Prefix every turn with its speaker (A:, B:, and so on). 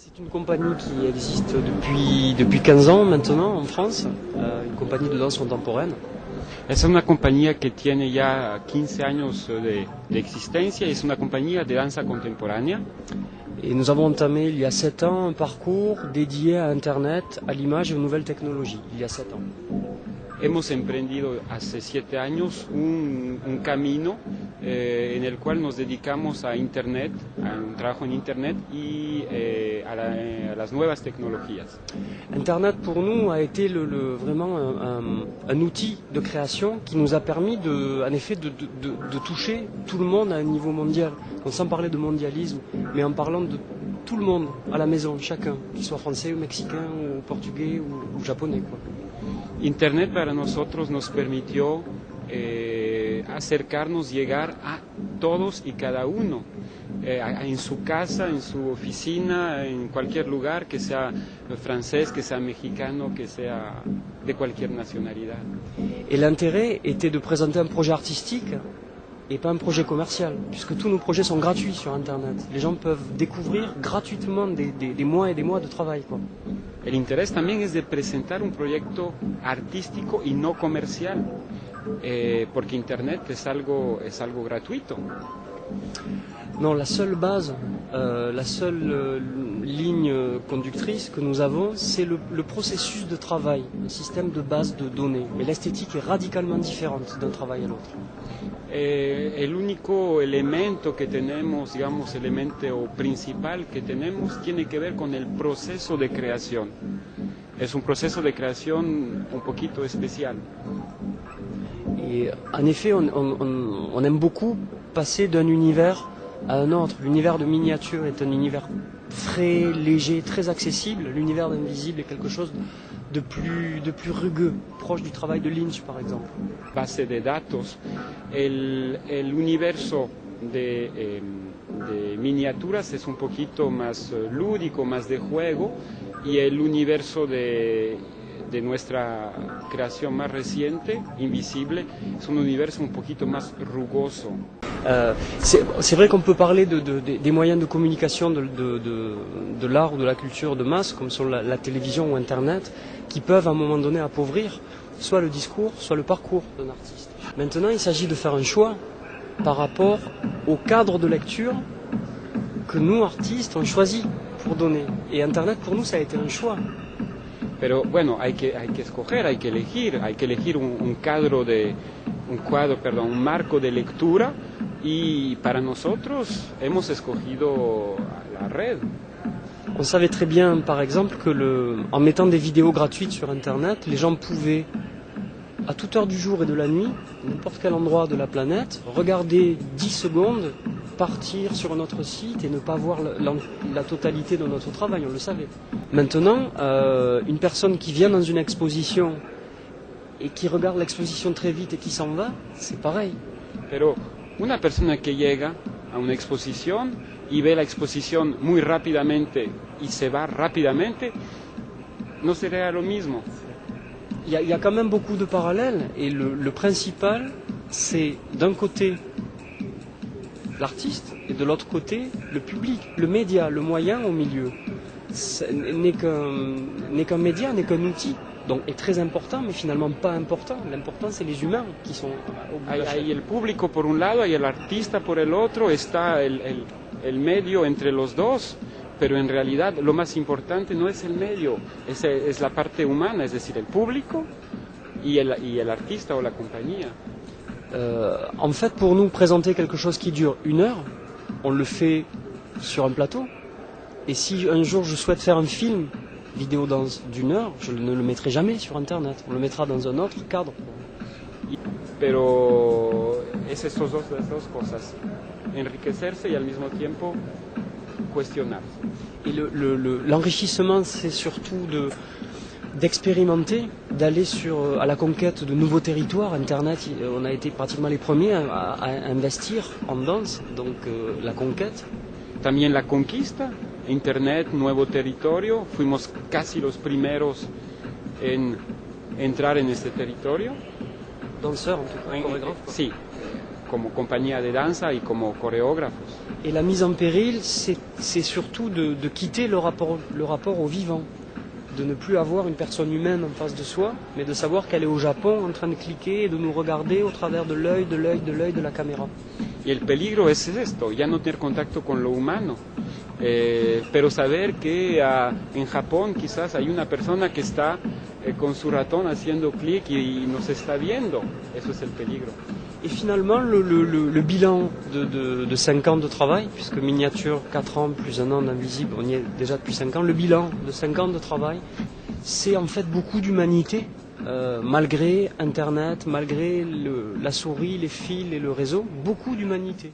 A: C'est une compagnie qui existe depuis 15 ans maintenant en France, une compagnie de danse contemporaine.
B: Es una compañía que tiene ya 15 años de existencia y es una compañía de danza contemporánea.
A: Et nous avons entamé il y a 7 ans un parcours dédié à Internet, à l'image et aux nouvelles technologies, il y a 7 ans.
B: Hemos emprendido hace 7 años un camino en el cual nos dedicamos a Internet, a un trabajo en Internet y a las nuevas tecnologías.
A: Internet pour nous a été vraiment un outil de création qui nous a permis en effet de toucher tout le monde à un niveau mondial. Donc, sans parler de mondialisme, mais en parlant de tout le monde à la maison, chacun, qu'il soit français ou mexicain ou portugais ou japonais, quoi.
B: Internet para nosotros nos permitió acercarnos, llegar a todos y cada uno, en su casa, en su oficina, en cualquier lugar, que sea francés, que sea mexicano, que sea de cualquier nacionalidad.
A: Et l'intérêt était de présenter un projet artistique et pas un projet commercial, puisque tous nos projets sont gratuits sur Internet. Les gens peuvent découvrir gratuitement des mois et des mois de travail, quoi.
B: El interés también es de presentar un proyecto artístico y no comercial, porque Internet es algo gratuito.
A: Non, la seule base, la seule ligne conductrice que nous avons, c'est le processus de travail, un système de base de données. Mais l'esthétique est radicalement différente d'un travail à l'autre.
B: El único elemento que tenemos, digamos, elemento principal que tenemos, tiene que ver con el proceso de creación. Es un proceso de creación un poquito especial.
A: Et en effet, on aime beaucoup passer d'un univers à un autre. L'univers de miniature est un univers très léger, très accessible. L'univers d'invisible est quelque chose de plus rugueux, proche du travail de Lynch, par exemple.
B: Base de datos, el universo de miniaturas es un poquito más lúdico, más de juego, y el universo de nuestra creación más reciente, Invisible, es un universo un poquito más rugoso.
A: C'est vrai qu'on peut parler des moyens de communication de l'art ou de la culture de masse, comme sont la télévision ou Internet, qui peuvent à un moment donné appauvrir soit le discours, soit le parcours d'un artiste. Maintenant, il s'agit de faire un choix par rapport au cadre de lecture que nous, artistes, on choisit pour donner. Et Internet, pour nous, ça a été un choix.
B: Pero bueno, hay que escoger, hay que elegir un marco de lectura, y para nosotros hemos escogido la red.
A: On savait très bien, par exemple, en mettant des vidéos gratuites sur Internet, les gens pouvaient, à toute heure du jour et de la nuit, n'importe quel endroit de la planète, regarder 10 secondes, partir sur notre site et ne pas voir la totalité de notre travail, on le savait. Maintenant, une personne qui vient dans une exposition et qui regarde l'exposition très vite et qui s'en va, c'est pareil.
B: Pero una persona que llega a una exposición y ve la exposición muy rápidamente y se va rápidamente, no sería lo mismo.
A: Il y a quand même beaucoup de parallèles, et le principal, c'est d'un côté l'artiste et de l'autre côté le public, le média, le moyen au milieu. N'est qu'un média, n'est qu'un outil, donc est très important, mais finalement pas important. L'important, c'est les humains qui sont au bout de la chaîne.
B: Hay el público por un lado, hay el artista por el otro, está el medio entre los dos, pero en realidad lo más importante no es el medio, es la parte humana, es decir, el público y el artista o la compañía.
A: En fait, pour nous, présenter quelque chose qui dure 1 heure, on le fait sur un plateau. Et si un jour je souhaite faire un film vidéo danse d'1 heure, je ne le mettrai jamais sur Internet. On le mettra dans un autre cadre.
B: Pero es esas dos cosas, enriquecerse y al mismo tiempo cuestionarse.
A: Et l'enrichissement, c'est surtout d'expérimenter, d'aller à la conquête de nouveaux territoires. Internet, on a été pratiquement les premiers à investir en danse, donc la conquête.
B: También la conquista, Internet, nuevo territorio, fuimos casi los primeros en entrar en este territorio.
A: Danseurs, en tout cas, chorégraphes.
B: Sí, como compañía de danza y como coreógrafos.
A: Et la mise en péril, c'est surtout de quitter le rapport au vivant, de ne plus avoir une personne humaine en face de soi, mais de savoir qu'elle est au Japon en train de cliquer et de nous regarder au travers de l'œil de la caméra.
B: Y el peligro es esto, ya no tener contacto con lo humano, pero saber que en Japón quizás hay una persona que está con su ratón haciendo clic y nos está viendo. Eso es el peligro.
A: Et finalement, le bilan de 5 ans de travail, puisque miniature 4 ans plus 1 an d'invisible, on y est déjà depuis 5 ans, le bilan de 5 ans de travail, c'est en fait beaucoup d'humanité, malgré Internet, malgré la souris, les fils et le réseau, beaucoup d'humanité.